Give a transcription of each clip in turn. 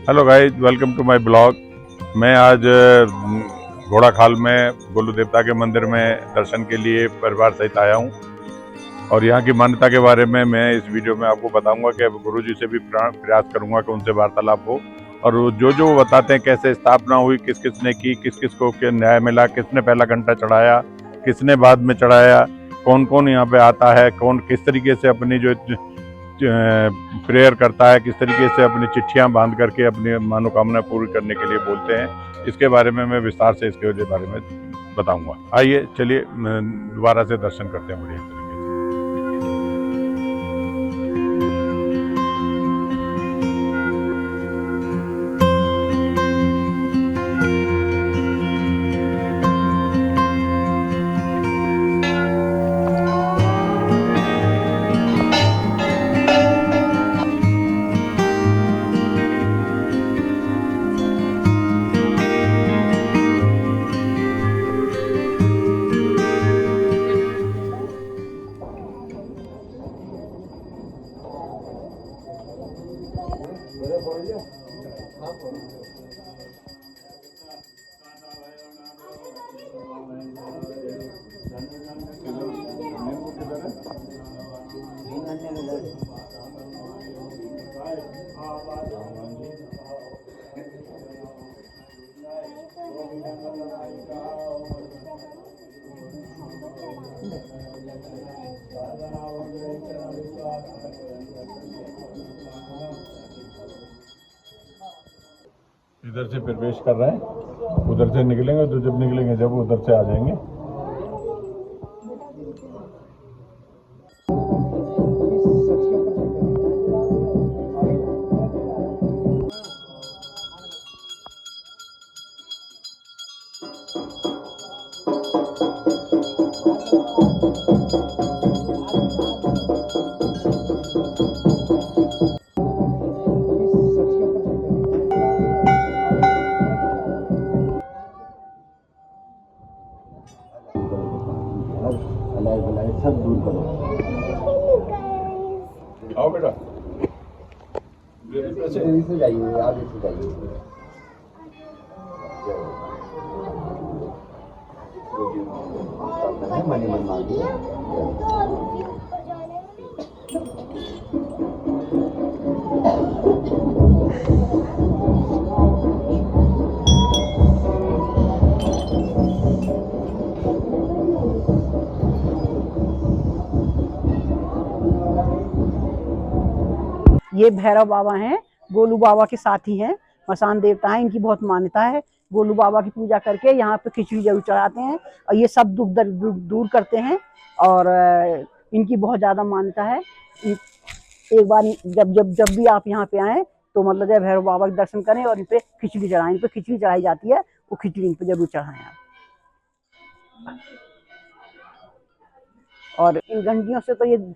Hello guys, welcome to my blog. मैं आज घोड़ा खाल में गोलू देवता के मंदिर में दर्शन के लिए परिवार सहित आया हूं और यहाँ की मान्यता के बारे में मैं इस वीडियो में आपको बताऊंगा कि अब गुरु जी से भी प्रयास करूंगा कि उनसे वार्तालाप हो और जो वो बताते हैं कैसे स्थापना हुई, किस किस ने की, किस किस को न्याय मिला, किसने पहला घंटा चढ़ाया, किसने बाद में चढ़ाया, कौन कौन यहाँ पे आता है, कौन किस तरीके से अपनी जो प्रेयर करता है, किस तरीके से अपनी चिट्ठियां बांध करके अपनी मनोकामना पूरी करने के लिए बोलते हैं। इसके बारे में मैं विस्तार से इसके बारे में बताऊंगा। आइए चलिए दोबारा से दर्शन करते हैं बढ़िया तरीके से। इधर से प्रवेश कर रहे हैं, उधर से निकलेंगे तो जब निकलेंगे जब उधर से आ जाएंगे। सब दूर करो। आओ बेटा, से जाइए, आगे से जाइए। मनी मन मांगिए। ये भैरव बाबा हैं, गोलू बाबा के साथी हैं, मसान देवता हैं। इनकी बहुत मान्यता है। गोलू बाबा की पूजा करके यहाँ पे खिचड़ी जरूर चढ़ाते हैं और ये सब दुख दर्द दूर करते हैं और इनकी बहुत ज्यादा मान्यता है। एक बार जब भी आप यहाँ पे आए तो मतलब जय भैरव बाबा के दर्शन करें और इन पे खिचड़ी चढ़ाएं। इन पे खिचड़ी चढ़ाई जाती है, वो खिचड़ी इन पे जरूर चढ़ाएं आप। और इन घंटियों से तो ये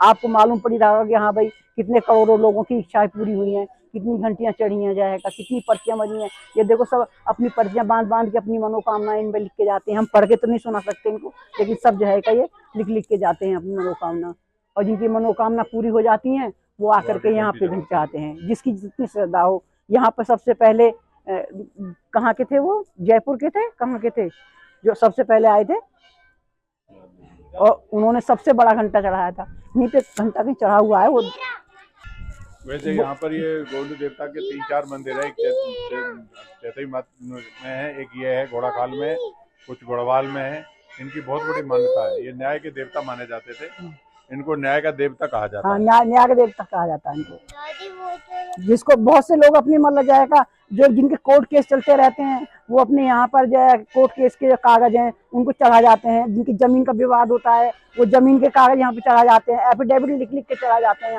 आपको मालूम पड़ी रहा होगा कि हाँ भाई कितने करोड़ों लोगों की इच्छाएं पूरी हुई हैं, कितनी घंटियां चढ़ी हैं जाएगा, कितनी पर्चियां बनी हैं। ये देखो सब अपनी पर्चियां बांध बांध के अपनी मनोकामनाएं इनमें लिख के जाते हैं। हम पढ़ के तो नहीं सुना सकते इनको, लेकिन सब जो है का ये लिख लिख के जाते हैं अपनी मनोकामना। और जिनकी मनोकामना पूरी हो जाती है वो आकर के यहाँ पे घंटे आते हैं, जिसकी जितनी श्रद्धा हो। यहाँ पर सबसे पहले कहाँ के थे वो, जयपुर के थे, कहाँ के थे जो सबसे पहले आए थे और उन्होंने सबसे बड़ा घंटा चढ़ाया था। यहीं पे घंटा कहीं चढ़ा हुआ है वो। वैसे यहाँ पर ये गोलू देवता के 3-4 मंदिर है। एक चैतई मठ में है, एक ये है घोड़ा खाल में, कुछ गोड़वाल में है। इनकी बहुत बड़ी मान्यता है। ये न्याय के देवता माने जाते थे। इनको न्याय का देवता कहा जाता है। हाँ, न्याय का देवता कहा जाता है इनको। जिसको बहुत से लोग अपनी मतलब जाएगा, जो जिनके कोर्ट केस चलते रहते हैं वो अपने यहाँ पर जो है कोर्ट केस के जो कागज हैं उनको चढ़ा जाते हैं। जिनकी जमीन का विवाद होता है वो जमीन के कागज यहाँ पे चढ़ा जाते हैं। एफिडेविट लिख लिख के चढ़ा जाते हैं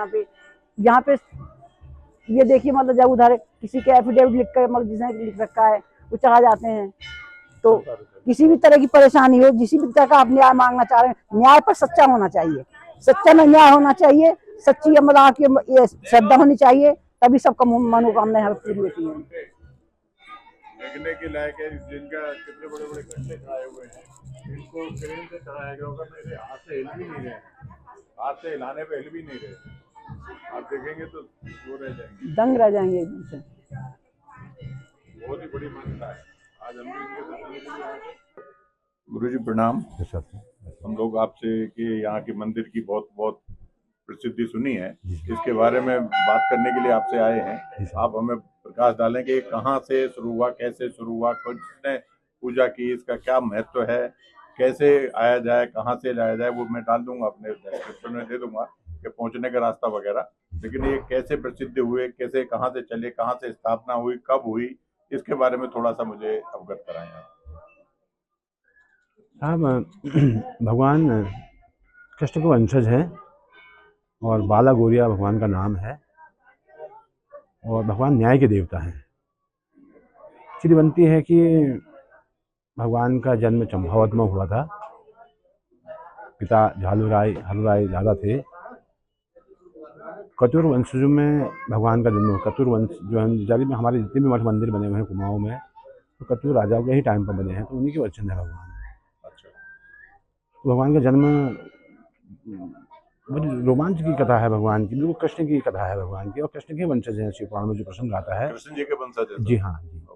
यहाँ पे। ये देखिए मतलब जब उधर किसी के एफिडेविट लिख कर मतलब जिसने लिख रखा है वो चढ़ा जाते हैं। तो किसी भी तरह की परेशानी हो, किसी भी तरह का आप न्याय मांगना चाह रहे हैं, न्याय पर सच्चा होना चाहिए, सच्चा में न्याय होना चाहिए, सच्ची मतलब आपकी श्रद्धा होनी चाहिए, तभी सबका मनोकामना यहाँ पूरी होती है। देखने के लायक है जिनका कितने बड़े बड़े घंटे चढ़ाए हुए हैं। इनको क्रेन से चढ़ाया गया होगा, मेरे हाथ से हिल भी नहीं रहे, हाथ से हिलाने पे हिल भी नहीं रहे। आप देखेंगे तो वो रह जाएंगे, दंग रह जाएंगे एकदम से। बहुत ही बड़ी मान्यता है। आज हम इनके दर्शन के लिए आए थे। गुरु जी प्रणाम। हम लोग आपसे कि यहाँ के मंदिर की बहुत बहुत प्रसिद्धि सुनी है, इसके बारे में बात करने के लिए आपसे आए हैं। आप हमें प्रकाश डालें कि कहाँ से शुरू हुआ, कैसे शुरू हुआ, किसने पूजा की, इसका क्या महत्व है, कैसे आया जाए, कहाँ से लाया जाए, वो मैं डाल दूंगा अपने डिस्क्रिप्शन में, दे दूंगा कि पहुंचने का रास्ता वगैरह। लेकिन ये कैसे प्रसिद्ध हुए, कैसे, कहाँ से चले, कहाँ से स्थापना हुई, कब हुई, इसके बारे में थोड़ा सा मुझे अवगत कराएं आप। साहब भगवान कृष्ण के वंशज हैं और बाला गौरिया भगवान का नाम है और भगवान न्याय के देवता हैं। चिड़ी बनती है कि भगवान का जन्म चंपावत में हुआ था। पिता हलराय दादा थे। कतूर वंशजों में भगवान का जन्म हुआ। कतूर वंश जो है जारी में हमारे जितने भी मठ मंदिर बने हुए हैं कुमाऊं में, तो कतूर राजाओं के ही टाइम पर बने हैं, तो उन्हीं के वचन है भगवान। तो भगवान का जन्म बड़ी रोमांच की कथा है भगवान की, बिल्कुल कृष्ण की कथा है भगवान की, और कृष्ण के वंशज हैं। शिव पुराण में जो प्रसंग आता है, कृष्ण जी के वंशज हैं। जी हाँ जी।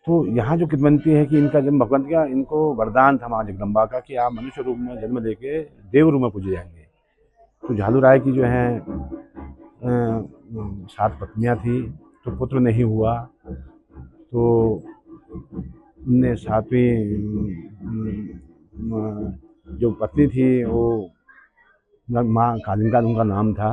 तो यहाँ जो किदवंती है कि इनका जन्म भगवंत का, इनको वरदान था माँ जगदम्बा का कि आप मनुष्य रूप में जन्म लेके देव रूप में पूजे जाएंगे। तो झालू राय की जो है 7 पत्नियाँ थी, तो पुत्र नहीं हुआ, तो उनने 7वीं जो पत्नी थी वो माँ कालिंगा उनका नाम था,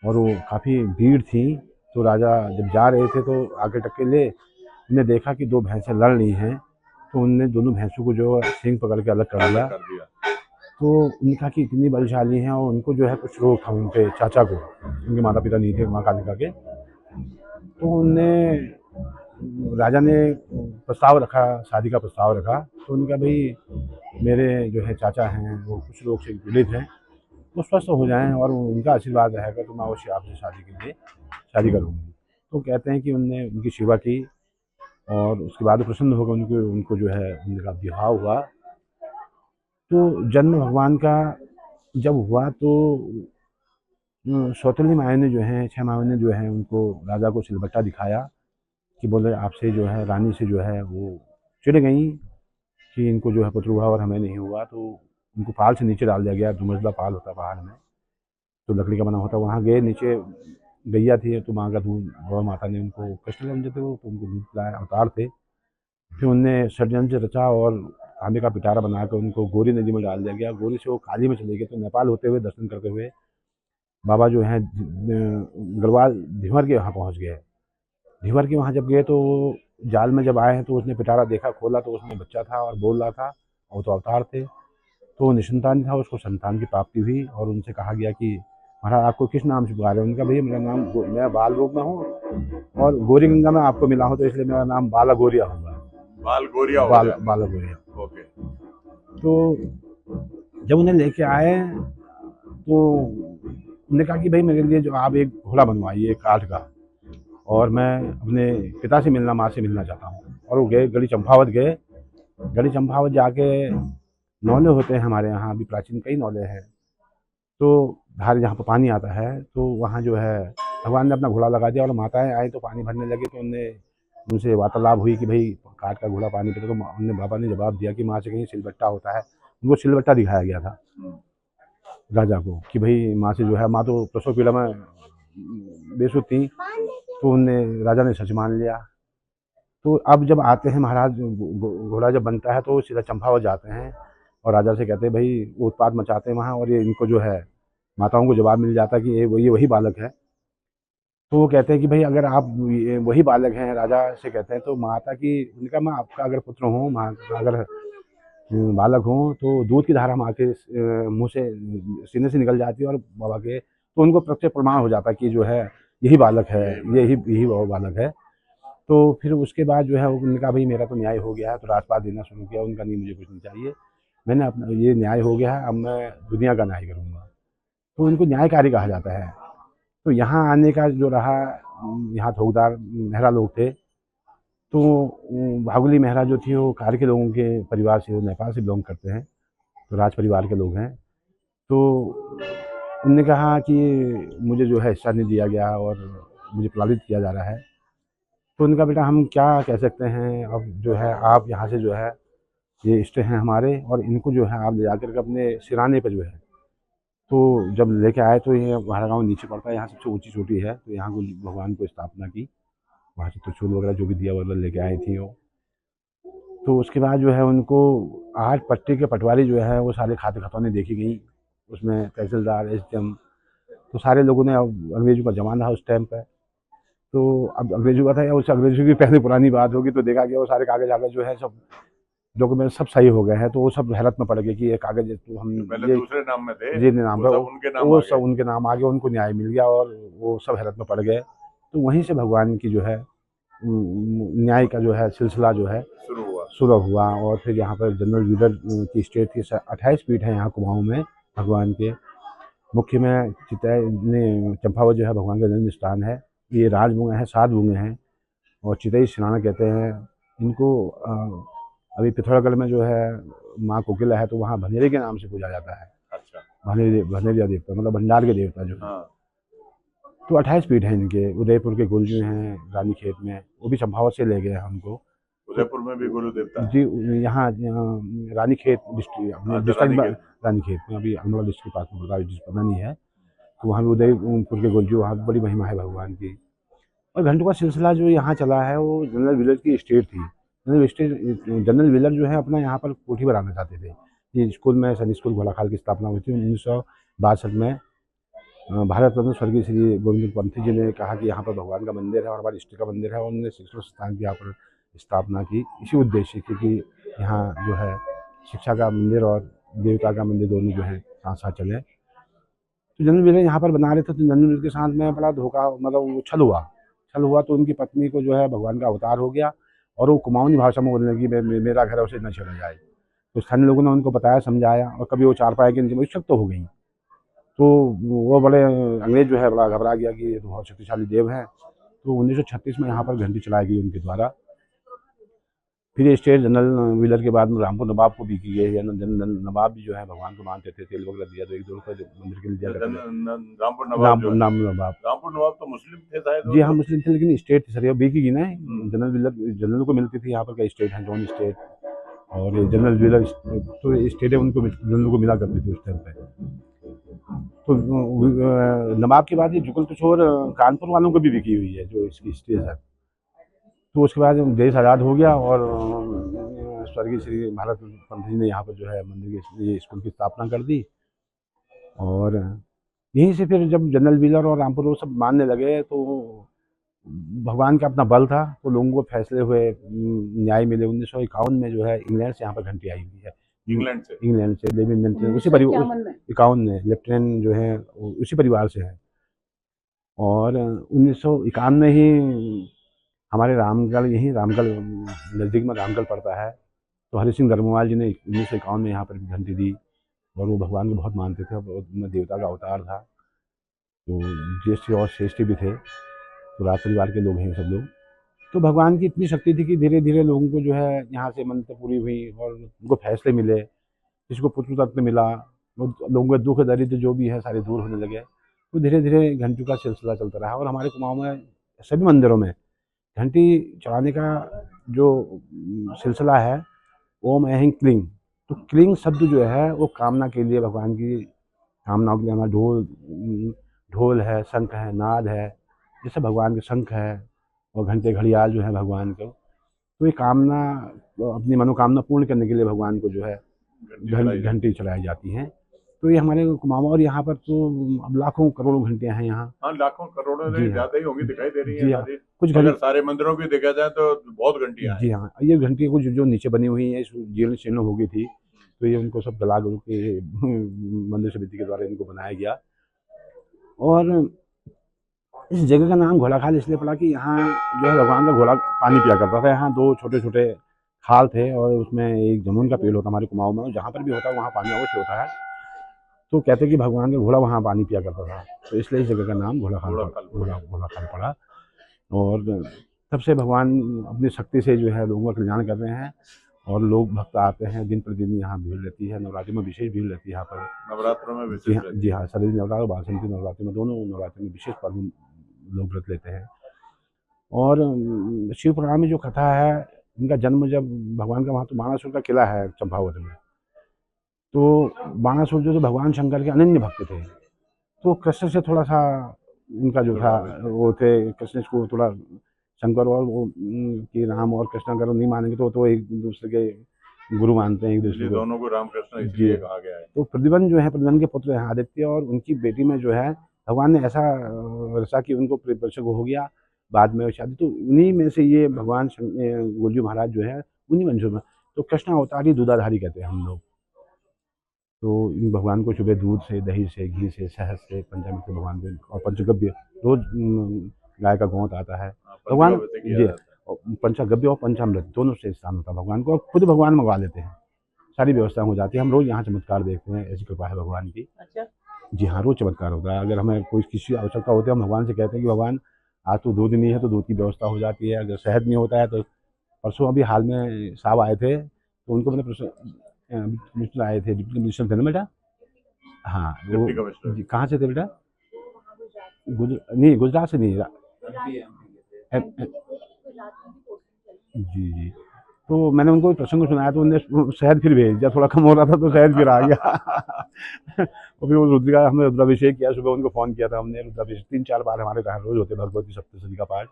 और वो काफ़ी भीड़ थी। तो राजा जब जा रहे थे तो आगे टकेले उन्होंने देखा कि 2 भैंसें लड़ रही हैं, तो उनने दोनों भैंसों को जो सींग पकड़ के अलग कर दिया। तो उन्होंने कहा कि इतनी बलशाली हैं, और उनको जो है कुछ रोग था उनके चाचा को, उनके माता पिता नहीं थे माँ कालिका के। तो उनने राजा ने प्रस्ताव रखा, शादी का प्रस्ताव रखा। तो उन्होंने कहा भाई मेरे जो है चाचा हैं वो कुछ रोग से पीड़ित हैं, वो स्वस्थ हो जाएं और उनका आशीर्वाद रहेगा तो मैं अवश्य आपसे शादी के लिए शादी करूँगी। तो कहते हैं कि उनने उनकी सेवा की और उसके बाद प्रसन्न होकर उनको जो है उनका विवाह हुआ। तो जन्म भगवान का जब हुआ तो सौतेली माया ने जो है 6 माया ने जो है उनको राजा को सिलबट्टा दिखाया कि बोले आपसे जो है रानी से जो है वो चिढ़ गई कि इनको जो है पुत्र हुआ और हमें नहीं हुआ। तो उनको पाल से नीचे डाल दिया गया। दुमजला पाल होता पहाड़ में, तो लकड़ी का बना होता, वहाँ गए नीचे। गैया थी तो माँ का दूध, गौ माता ने उनको कृष्ण समझे थे, वो तो उनको दूध पिलाया, अवतार थे। फिर उनने षड्यंत्र रचा और तांबे का पिटारा बनाकर उनको गोरी नदी में डाल दिया गया। गोरी से वो काली में चले गए। तो नेपाल होते हुए दर्शन करते हुए बाबा जो है गढ़वाल धिवर के यहाँ पहुँच गए। धिवर के वहाँ जब गए तो जाल में जब आए हैं तो उसने पिटारा देखा, खोला तो उसमें बच्चा था और बोल रहा था, और तो अवतार थे। तो निसंतान था, उसको संतान की प्राप्ति हुई और उनसे कहा गया कि महाराज आपको किस नाम से पुकारे? उनका भैया मेरा नाम, मैं बाल रूप में हूँ और गौरी गंगा में आपको मिला हूँ, तो इसलिए मेरा नाम बाला गौरिया होगा। बाला गौरिया। ओके। तो जब उन्हें लेके आए तो उन्होंने कहा कि भाई मेरे लिए जो आप एक घोड़ा बनवाइए काठ का, और मैं अपने पिता से मिलना, माँ से मिलना चाहता हूँ। और वो गए, गढ़ी चंपावत गए। गढ़ी चंपावत जाके नौले होते हैं हमारे यहाँ, अभी प्राचीन कई नौले हैं। तो धार जहाँ पर पानी आता है तो वहाँ जो है भगवान ने अपना घोड़ा लगा दिया और माताएं आई तो पानी भरने लगे। तो उनसे वार्तालाप हुई कि भाई काठ का घोड़ा पानी पीते। तो उनने बाबा ने जवाब दिया कि माँ से कहीं सिलबट्टा होता है। उनको सिलबट्टा दिखाया गया था राजा को कि भाई माँ से जो है, माँ तो प्रसव पीड़ा में बेसुध थी। तो उनने राजा ने सच मान लिया। तो अब जब आते हैं महाराज, घोड़ा जब बनता है तो सीधा चंपावत जाते हैं और राजा से कहते हैं भाई वो उत्पात मचाते हैं वहाँ, और ये इनको जो है माताओं को जवाब मिल जाता है कि ये वही बालक है। तो वो कहते हैं कि भाई अगर आप वही बालक हैं, राजा से कहते हैं, तो माता की, उनका मैं आपका अगर पुत्र हूँ, माँ का अगर बालक हूँ, तो दूध की धारा माँ के मुँह से, सीने से निकल जाती है और बाबा के, तो उनको प्रत्यक्ष प्रमाण हो जाता है कि जो है यही बालक है, यही वो बालक है। तो फिर उसके बाद जो है उन्होंने कहा भाई मेरा तो न्याय हो गया है, तो राजपाट देना शुरू किया। उनका नहीं, मुझे कुछ नहीं चाहिए, मैंने अपना ये न्याय हो गया है, अब मैं दुनिया का न्याय करूँगा। तो उनको न्यायकारी कहा जाता है। तो यहाँ आने का जो रहा, यहाँ थोकदार मेहरा लोग थे, तो भागुली मेहरा जो थी वो कार के लोगों के परिवार से, नेपाल से बिलोंग करते हैं, तो राज परिवार के लोग हैं। तो उनने कहा कि मुझे जो है हिस्सा नहीं दिया गया और मुझे पलायित किया जा रहा है। तो उनका बेटा हम क्या कह सकते हैं, अब जो है आप यहाँ से जो है ये इष्ट हैं हमारे, और इनको जो है आप ले जाकर के अपने सिराने पर जो है, तो जब लेके आए तो ये हमारा गाँव नीचे पड़ता है, यहाँ सबसे ऊँची चोटी है, तो यहाँ को भगवान को स्थापना की, वहाँ से त्रिशूल वगैरह जो भी दिया वगैरह लेके आई थी वो। तो उसके बाद जो है उनको 8 पट्टी के पटवारी जो है वो सारे खाते खतौनी देखी गई, उसमें तहसीलदार, एसडीएम, तो सारे लोगों ने, अब अंग्रेजों का ज़माना था उस टाइम पे, तो अब अंग्रेजों का था या उस अंग्रेजों की पहले पुरानी बात होगी, तो देखा गया वो सारे कागज आगज जो है सब डॉक्यूमेंट सब सही हो गए हैं, तो वो सब हैरत में पड़ गए कि ये कागज तो हम पहले ये दूसरे नाम में थे, जी नाम वो पे, सब उनके नाम वो आ सब गए। उनके नाम आ गए, उनको न्याय मिल गया और वो सब हैरत में पड़ गए। तो वहीं से भगवान की जो है न्याय का जो है सिलसिला जो है शुरू हुआ। और फिर यहाँ पर जनरल व्हीलर की स्टेट थी, 28 पीठ है यहाँ कुमाऊँ में भगवान के। मुख्य में चितई चंपावत जो है भगवान का जन्म स्थान है। ये राजबूंगे हैं, 7 बूंगे हैं, और चितई सिनाना कहते हैं इनको। अभी पिथौरागढ़ में जो है माँ कोकिला है, तो वहाँ भनेरे के नाम से पूजा जाता है। अच्छा। भनेरिया देवता मतलब भंडार के देवता जो है। हाँ। तो 28 पीठ हैं इनके। उदयपुर के गुलजू हैं रानी खेत में, वो भी चंपावत से ले गए हैं उनको। उदयपुर में भी गुरु देवता है? जी, यहाँ रानी खेत डिस्ट्रिक्ट, अपने डिस्ट्रिक्ट रानी खेत में, अभी अल्मोड़ा डिस्ट्रिक्ट पास में पड़ता है, जिस पता नहीं है, तो वहाँ भी उदयपुर के गुलजू, वहाँ बड़ी महिमा है भगवान की। और घंटों का सिलसिला जो यहाँ चला है वो जनरल व्हीलर की स्टेट थी। जनरल व्हीलर जो है अपना यहाँ पर कोठी बनाना चाहते थे। ये स्कूल में सैनिक स्कूल घोड़ाखाल की स्थापना हुई थी 1962 में। भारत रत्न स्वर्गीय श्री गोविंद पंथी जी ने कहा कि यहाँ पर भगवान का मंदिर है और हमारे इष्ट का मंदिर है, और उन्होंने शिक्षण संस्थान की यहाँ पर स्थापना की इसी उद्देश्य से कि यहाँ जो है शिक्षा का मंदिर और देवता का मंदिर दोनों जो है साथ साथ चले। तो जनरल व्हीलर यहाँ पर बना रहे थे, तो जनरल व्हीलर के साथ में बड़ा धोखा, मतलब वो छल हुआ तो उनकी पत्नी को जो है भगवान का अवतार हो गया, और वो कुमाऊनी भाषा में बोलने लगी, मेरा घर उसे न छेड़ा जाए। तो स्थानीय लोगों ने उनको बताया, समझाया, और कभी वो चारपाई के नीचे शक्त हो गई। तो वो बड़े अंग्रेज जो है बड़ा घबरा गया कि ये तो बहुत शक्तिशाली देव हैं। तो 1936 में यहाँ पर घंटी चलाई गई उनके द्वारा। फिर ये स्टेट जनरल व्हीलर के बाद में रामपुर नवाब को भी की गई है। जनरल नवाब भी जो है भगवान को मानते थे, तेल वगैरह दिया तो 1-2 रुपये मंदिर के लिए दिया करते थे। रामपुर नवाब तो मुस्लिम थे शायद? जी हाँ, मुस्लिम थे, लेकिन स्टेट थी सर, बी की ना जनरल व्हीलर जनरल को मिलती थी। यहाँ पर कई स्टेट हैं, जॉन स्टेट, और ये जनरल व्हीलर तो स्टेट है, उनको जनरल को मिला करती थी उस टाइम पे। तो नवाब के बाद ये जुगल किशोर कानपुर वालों को भी बिकी हुई है जो इसकी स्टेज है। तो उसके बाद देश आज़ाद हो गया, और स्वर्गीय श्री भारत पंत जी ने यहाँ पर जो है मंदिर की स्कूल की स्थापना कर दी। और यहीं से फिर जब जनरल व्हीलर और रामपुर वो सब मानने लगे, तो भगवान का अपना बल था, तो लोगों को फैसले हुए, न्याय मिले। 1951 में जो है इंग्लैंड से यहाँ पर घंटी आई हुई है। इंग्लैंड से उसी परिवार, 51 में लेफ्टिनेंट जो है उसी परिवार से है। और 1951 में ही हमारे रामगढ़, यहीं रामगढ़ नज़दीक में रामगढ़ पड़ता है, तो हरि सिंह गर्मवाल जी ने 1951 में यहाँ पर घंटी दी। और वो भगवान को बहुत मानते थे, उनमें देवता का अवतार था। तो ज्येष्ठ और श्रेष्ठ भी थे, तो राज परिवार के लोग हैं सब लोग। तो भगवान की इतनी शक्ति थी कि धीरे धीरे लोगों को जो है यहाँ से मन्नतें पूरी हुई, और उनको फैसले मिले। किसी को पुत्र रत्न मिला, लोगों के दुख दरिद्र जो भी है सारे दूर होने लगे। तो धीरे धीरे घंटी का सिलसिला चलता रहा, और हमारे कुमाऊँ में सभी मंदिरों में घंटी चढ़ाने का जो सिलसिला है, ओम ऐं क्लीं, तो क्लीं शब्द जो है वो कामना के लिए, भगवान की कामनाओं के लिए। हमारा ढोल है, शंख है, नाद है, जैसे भगवान के शंख है, और घंटे घड़ियाल जो है भगवान को, तो ये कामना, अपनी मनोकामना पूर्ण करने के लिए भगवान को जो है घंटी चलाई जाती हैं। तो ये हमारे कुमाऊँ, और यहाँ पर तो अब लाखों करोड़ों घंटियाँ हैं यहाँ। हाँ, लाखों करोड़ों से ज़्यादा ही होंगी, दिखाई दे रही जी हाँ, है। कुछ अगर सारे मंदिरों की देखा जाए तो बहुत घंटियाँ हैं। जी हाँ, ये घंटी कुछ जो नीचे बनी हुई है, जीर्ण शीर्ण हो गई थी, तो ये उनको सब गला गुल के मंदिर समिति के द्वारा इनको बनाया गया। और इस जगह का नाम घोड़ाखाल इसलिए पड़ा कि यहाँ जो है भगवान का घोड़ा पानी पिया करता था। यहाँ 2 छोटे छोटे खाल थे, और उसमें एक जामुन का पेड़ होता हमारे कुमाऊँ में, जहाँ पर भी होता है वहाँ पानी अवश्य होता है। तो कहते हैं कि भगवान का घोड़ा वहाँ पानी पिया करता था, तो इसलिए इस जगह का नाम घोड़ाखाल पड़ा। और तब से भगवान अपनी शक्ति से जो है लोगों का कल्याण कर रहे हैं, और लोग भक्त आते हैं, दिन प्रतिदिन यहाँ भीड़ रहती है। नवरात्रि में विशेष भीड़ रहती है यहाँ पर। नवरात्रों में विशेष? जी हाँ, शरदी नवरात्र और बासंती नवरात्रि में, दोनों नवरात्रि में विशेष पर्व लोग व्रत लेते हैं। और शिव पुराण में जो कथा है, इनका जन्म जब भगवान का, वहाँ तो बाणासुर का किला है चंपावत में, तो बाणासुर जो भगवान शंकर के अनन्य भक्त थे, तो कृष्ण से थोड़ा सा उनका जो था वो थे, कृष्ण को थोड़ा शंकर और वो कि राम और कृष्ण अगर नहीं मानेंगे तो एक दूसरे के गुरु मानते हैं एक दूसरे को, दोनों को रामकृष्ण इसलिए कहा गया है। तो प्रद्युम्न जो है, प्रद्युम्न के पुत्र हैं आदित्य, और उनकी बेटी में जो है भगवान ने ऐसा रचा कि उनको प्रेतवश हो गया, बाद में शादी, तो उन्हीं में से ये भगवान गोलजू महाराज जो है उन्हीं वंशों में, तो कृष्ण अवतारी दूधाधारी कहते हैं हम लोग। तो इन भगवान को सुबह दूध से, दही से, घी से, शहद से, पंचामृत से भगवान को, और पंचगव्य रोज गाय का गोंत आता है भगवान जी, पंचगव्य और पंचामृत दोनों से स्नान होता है भगवान को, और खुद भगवान मंगवा लेते हैं, सारी व्यवस्था हो जाती है। हम रोज यहाँ चमत्कार देखते हैं, ऐसी कृपा है भगवान की। अच्छा जी हाँ, रोज चमत्कार होता है। अगर हमें कोई किसी आवश्यकता होती है, हम भगवान से कहते हैं कि भगवान आज तो दूध नहीं है तो दूध की व्यवस्था हो जाती है, अगर शहद नहीं होता है तो, परसों अभी हाल में साहब आए थे तो उनको मैंने मिनिस्टर आए थे, डिप्टी मिनिस्टर थे ना बेटा, हाँ वो कहाँ से थे बेटा, नहीं गुजरात से नहीं, जी जी, तो मैंने उनको प्रसंग सुनाया तो उन्होंने शहद फिर भेज दिया, थोड़ा कम हो रहा था तो शहद फिर आ गया और फिर वो रुद्रिका, हमने रुद्राभिषेक किया, सुबह उनको फ़ोन किया था हमने, रुद्राभिषेक 3-4 बार हमारे यहाँ रोज होते, भगवती सप्तशती का पाठ,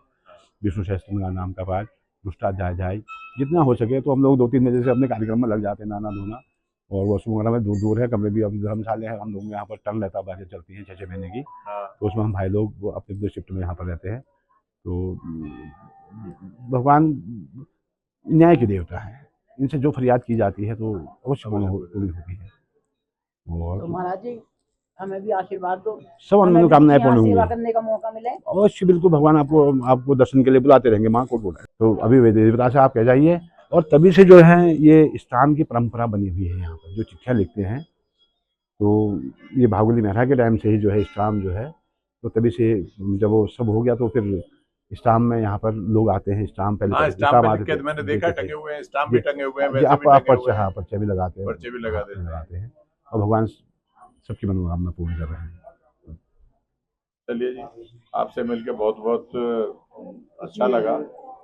विष्णु सहस्त्रनाम नाम का पाठ, दुष्टाध्याय, जितना हो सके तो हम लोग 2-3 बजे से अपने कार्यक्रम में लग जाते हैं, नहाना धोना, और वॉशरूम वगैरह में दूर दूर है कमरे भी, अभी धर्मशाले हैं, हम लोग यहाँ पर टर्न रहता है, बातें चलती हैं 6-6 महीने की, तो उसमें हम भाई लोग वो अपने शिफ्ट में यहाँ पर रहते हैं। तो भगवान न्याय के देवता है, इनसे जो फरियाद की जाती है तो अवश्य पूरी होती है। और तो महाराज जी हमें भी आशीर्वाद दो, सब मनोकामनाएं पूर्ण होंगी, सेवा करने का मौका मिले अवश्य, बिल्कुल, भगवान आपको दर्शन के लिए बुलाते रहेंगे, माँ को बोला है। तो अभी देवता से आप कह जाइए, और तभी से जो है ये स्टाम्प की परंपरा बनी हुई है यहाँ पर, जो चिट्ठियाँ लिखते हैं, तो ये भागवली मेहरा के टाइम से ही जो है स्टाम्प जो है, तो तभी से जब वो सब हो गया तो फिर स्टाम्प में यहाँ पर लोग आते हैं, स्टाम्प पहले स्टाम्प आते थे, मैंने देखा टंगे हुए हैं, स्टाम्प भी टंगे हुए हैं, वैसे आप भी टंगे पर्चे, हुए हैं, हाँ पर्चे भी लगाते हैं, पर्चे भी लगाते हैं, और भगवान सबकी मनोकामना पूर्ण कर रहे हैं। चलिए जी, आपसे मिलकर बहुत बहुत अच्छा लगा,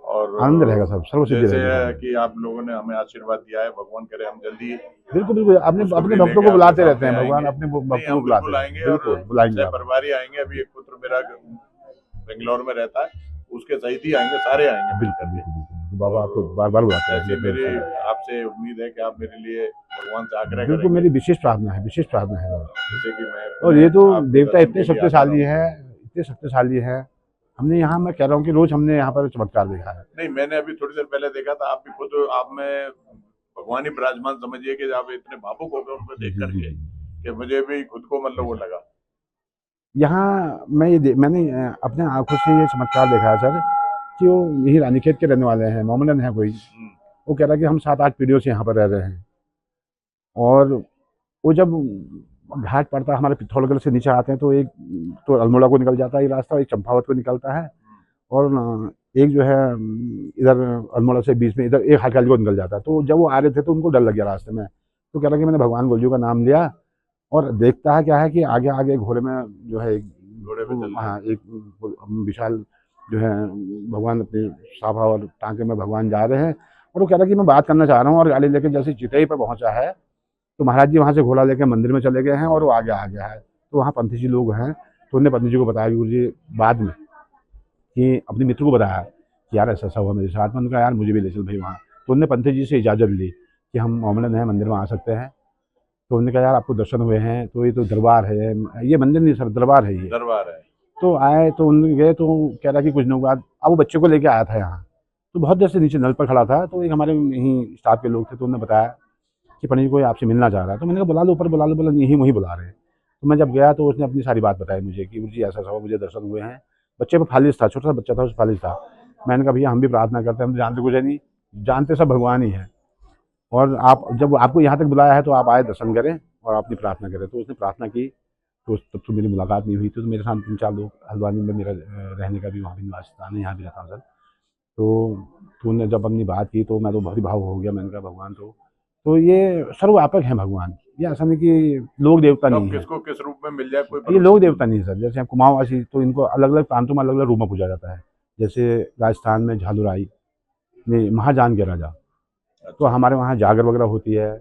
और आनंद रहेगा सब, सर्वसिद्धि जैसे रहेगा है कि आप लोगों ने हमें आशीर्वाद दिया है, भगवान करे हम जल्दी, बिल्कुल बिल्कुल, अपने भक्तों को बुलाते रहते हैं भगवान, अपने भक्तों को बुलाते बुलाएंगे, बिल्कुल और बुलाएंगे, परिवार आएंगे। अभी एक पुत्र मेरा बेंगलोर में रहता है, उसके सहित ही आएंगे, सारे आएंगे। बिल्कुल बाबा आपको बार बार बुलाते हैं। मेरी आपसे उम्मीद है कि आप मेरे लिए भगवान से आग्रह करेंगे। बिल्कुल, मेरी विशेष प्रार्थना है, विशेष प्रार्थना है, जैसे कि मैं, और ये तो देवता इतने शक्तिशाली है, इतने शक्तिशाली है, हमने यहाँ, मैं कह रहा हूँ कि रोज हमने यहाँ पर चमत्कार देखा है। नहीं, मैंने अभी थोड़ी देर पहले देखा था, आप भी खुद, आप में भगवान ही विराजमान समझिए कि आप इतने भावुक हो गए उनको देख करके कि मुझे भी खुद को मतलब वो लगा। यहाँ मैंने अपने आंखों से ये चमत्कार देखा है सर, कि वो यही रानीखेत के रहने वाले हैं, मोमडन है कोई, वो कह रहा है कि हम 7-8 पीढ़ियों से यहाँ पर रह रहे हैं, और वो जब घाट पड़ता है हमारे पिथौरागढ़ से नीचे आते हैं तो एक तो अल्मोड़ा को निकल जाता है ये रास्ता, एक चंपावत को निकलता है, और एक जो है इधर अल्मोड़ा से बीच में इधर एक हाटकाली को निकल जाता है। तो जब वो आ रहे थे तो उनको डर लग गया रास्ते में, तो कह रहा कि मैंने भगवान गोलजू का नाम लिया, और देखता है क्या है कि आगे आगे घोड़े में जो है हाँ एक विशाल जो है भगवान अपनी साफा और टांके में भगवान जा रहे हैं, और वो कह रहा कि मैं बात करना चाह रहा हूँ, और गाड़ी लेके जैसे चितई पर पहुंचा है तो महाराज जी वहाँ से घोड़ा लेके मंदिर में चले गए हैं, और वो आगे आ गया है। तो वहाँ पंथी जी लोग हैं, तो उन्होंने पंथी जी को बताया गुरु जी बाद में, कि अपने मित्र को बताया कि यार ऐसा हुआ मेरे साथ में, उनका यार मुझे भी ले चल भाई वहाँ। तो उन्होंने पंथी जी से इजाज़त ली कि हम मोमडन हैं, मंदिर में आ सकते हैं। तो उन्होंने कहा यार आपको दर्शन हुए हैं, तो ये तो दरबार है, ये मंदिर नहीं सर, दरबार है, ये दरबार है। तो आए तो उन्होंने गए, तो कह रहा कि कुछ दिनों बाद अब वो बच्चे को लेके आया था यहाँ, तो बहुत देर से नीचे नल पर खड़ा था, तो एक हमारे यहीं स्टाफ के लोग थे, तो उन्होंने बताया कि पंडित जी कोई आपसे मिलना चाह रहा है। तो मैंने कहा बुला लो, ऊपर बुला लो, बोला यहीं वहीं बुला रहे हैं। तो मैं जब गया तो उसने अपनी सारी बात बताई मुझे कि गुरु जी ऐसा हुआ, मुझे दर्शन हुए हैं। बच्चे पर फालिज था, छोटा सा बच्चा था, उस फालिज था। मैंने कहा भैया हम भी प्रार्थना करते हैं, हम जानते कुछ नहीं, जानते सब भगवान ही है, और आप जब आपको यहाँ तक बुलाया है तो आप आए दर्शन करें और अपनी प्रार्थना करें। तो उसने प्रार्थना की, तो तब तो मेरी मुलाकात नहीं हुई थी, तो मेरे साथ 3-4 लोग, हल्द्वानी में मेरा रहने का भी वहाँ भी निवास स्थान है, यहाँ भी रहता हूँ सर। तो उन्होंने जब अपनी बात की तो मैं तो बहुत ही भाव हो गया। मैंने कहा भगवान तो ये सर्वव्यापक है भगवान, ये ऐसा नहीं कि लोक देवता नहीं है, किसको किस रूप में मिल जाए कोई, ये लोक देवता नहीं है सर। जैसे हम कुमाऊँवासी तो इनको अलग अलग प्रांतों में अलग अलग रूप में पूजा जाता है, जैसे राजस्थान में झालुराई में महाजान के राजा, तो हमारे वहाँ जागर वगैरह होती है,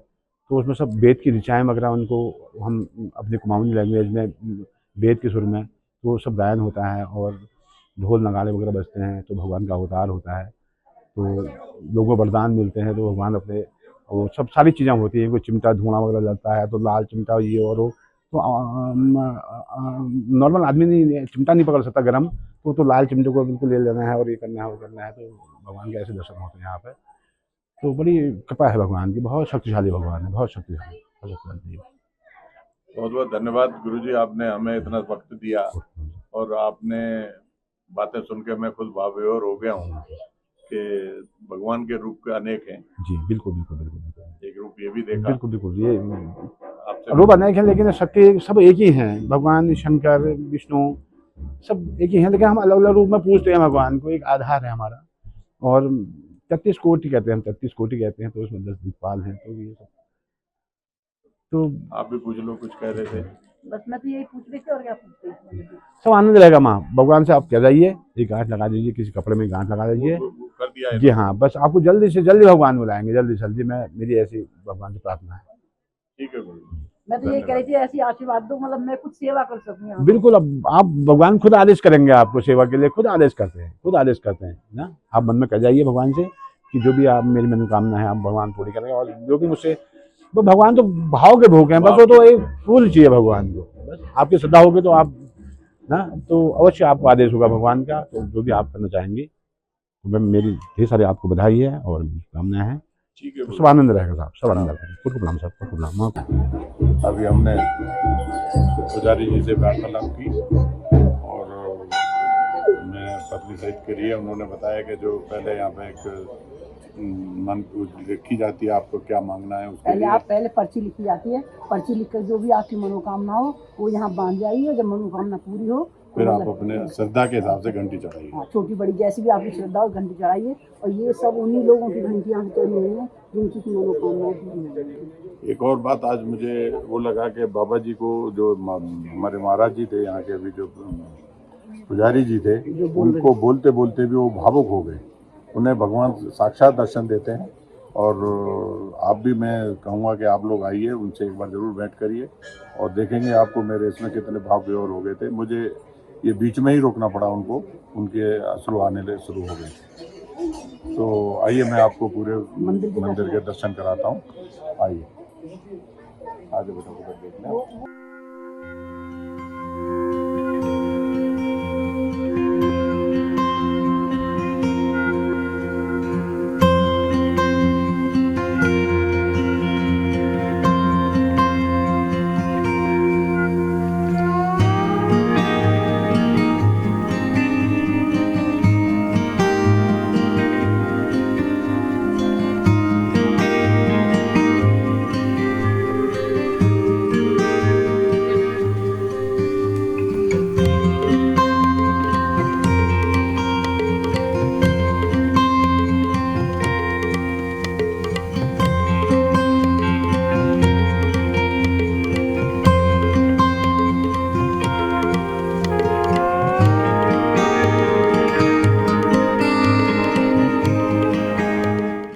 तो उसमें सब वेद की ऋचाएँ वगैरह उनको हम अपने कुमाऊनी लैंग्वेज में वेद के सुर में तो सब गायन होता है और ढोल नगाड़े वगैरह बजते हैं, तो भगवान का अवतार होता है। तो लोगों को वरदान मिलते हैं, तो भगवान अपने वो सब सारी चीज़ें होती हैं, कोई चिमटा धुआं वगैरह जलता है तो लाल चिमटा ये और वो, तो नॉर्मल आदमी नहीं चिमटा नहीं पकड़ सकता गरम, तो लाल चिमटे को बिल्कुल ले लेना है और ये करना है वो करना है, तो भगवान के ऐसे दर्शन होते हैं यहाँ पे। तो बड़ी कृपा है भगवान की, बहुत शक्तिशाली भगवान है, बहुत शक्तिशाली, बहुत शक्तिशाली। बहुत बहुत धन्यवाद गुरुजी, आपने हमें इतना वक्त दिया और आपने बातें सुन के मैं खुद भावविभोर हो गया हूँ कि भगवान के रूप के अनेक हैं। जी बिल्कुल बिल्कुल बिल्कुल बिल्कुल, एक रूप ये भी देखा। बिल्कुल बिल्कुल, ये आपसे रूप अनेक है लेकिन शक्ति सब एक ही हैं, भगवान शंकर विष्णु सब एक ही हैं, लेकिन हम अलग अलग रूप में पूजते हैं भगवान को, एक आधार है हमारा। और 33 कोटि कहते हैं, हम 33 कोटि कहते हैं, तो उसमें 10 दिक्पाल हैं, तो ये सब। तो आप भी पूछ लो, कुछ कह रहे थे। बस मैं तो यही पूछ रही थी और क्या पूछते। सब आनंद रहेगा माँ, भगवान से आप कह जाइए, एक गांठ लगा दीजिए, किसी कपड़े में गांठ लगा दीजिए, कर दिया है जी हाँ, बस आपको जल्दी से जल्दी भगवान बुलाएंगे, जल्दी से जल्दी। मैं मेरी ऐसी भगवान से प्रार्थना है। ठीक है गुरु, मैं तो ये कह रही थी ऐसी आशीर्वाद दो, मतलब मैं कुछ सेवा कर सकूँ। बिल्कुल, अब आप भगवान खुद आदेश करेंगे आपको सेवा के लिए, खुद आदेश करते हैं, खुद आदेश करते हैं ना। आप मन में कह जाइए भगवान से कि जो भी आप मेरी मनोकामना है आप भगवान पूरी करेंगे, और जो भी मुझसे वो भगवान तो भाव के भूखे हैं, बस वो तो एक फूल चाहिए भगवान को, बस आपकी श्रद्धा होगी तो आप ना, तो अवश्य आपको आदेश होगा भगवान का। तो जो भी आप करना चाहेंगे, तो मैं मेरी ढेर सारी आपको बधाई है और कामना है। ठीक है, सब आनंद रहेगा साहब, सब आनंद रहेगा। खुद को प्रणाम साहब, खुद को प्रणाम। अभी हमने पुजारी जी से वार्तालाप की और मैं पत्नी सहित के लिए उन्होंने बताया कि जो पहले यहाँ पे एक मन लिखी जाती है, आपको क्या मांगना है उसके लिए। पहले पर्ची लिखी जाती है, पर्ची लिखकर जो भी आपकी मनोकामना हो वो यहाँ बांध जाइए, जब मनोकामना पूरी हो फिर आप अपने श्रद्धा के हिसाब से घंटी चढ़ाइए। छोटी बड़ी जैसी भी आपकी श्रद्धा हो घंटी चढ़ाइए, और ये सब उन्हीं लोगों की घंटियाँ चढ़ी हुई हैं जिनकी मनोकामना पूरी हो जाएगी। एक और बात आज मुझे वो लगा कि बाबा जी को, जो हमारे महाराज जी थे यहाँ के, अभी जो पुजारी जी थे, उनको बोलते बोलते भी वो भावुक हो गए। उन्हें भगवान साक्षात दर्शन देते हैं और आप भी, मैं कहूँगा कि आप लोग आइए, उनसे एक बार ज़रूर भेंट करिए और देखेंगे आपको मेरे इसमें कितने भाव विभोर हो गए थे। मुझे ये बीच में ही रोकना पड़ा उनको, उनके अश्रु आने शुरू हो गए। तो आइए मैं आपको पूरे मंदिर के दर्शन कराता हूँ। आइए, आगे बेटा उधर देखना।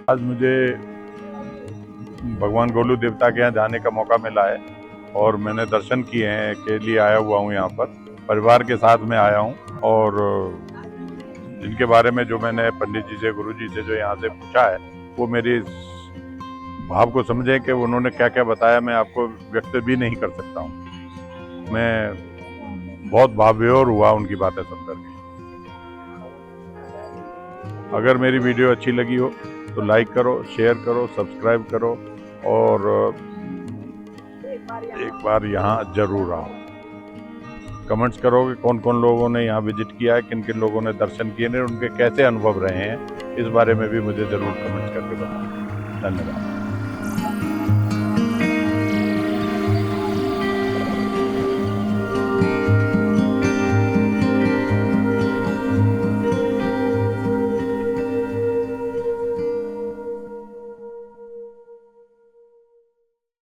आज मुझे भगवान गोलू देवता के यहाँ जाने का मौका मिला है और मैंने दर्शन किए हैं, के लिए आया हुआ हूँ यहाँ पर, परिवार के साथ में आया हूँ। और जिनके बारे में जो मैंने पंडित जी से, गुरु जी से जो यहाँ से पूछा है, वो मेरी भाव को समझे कि उन्होंने क्या क्या बताया, मैं आपको व्यक्त भी नहीं कर सकता हूँ। मैं बहुत भाव विभोर हुआ उनकी बातें सुनकर के। अगर मेरी वीडियो अच्छी लगी हो तो लाइक करो, शेयर करो, सब्सक्राइब करो और एक बार यहाँ जरूर आओ। कमेंट्स करो कि कौन कौन लोगों ने यहाँ विजिट किया है, किन किन लोगों ने दर्शन किए हैं, उनके कैसे अनुभव रहे हैं, इस बारे में भी मुझे जरूर कमेंट्स करके बताएं। धन्यवाद।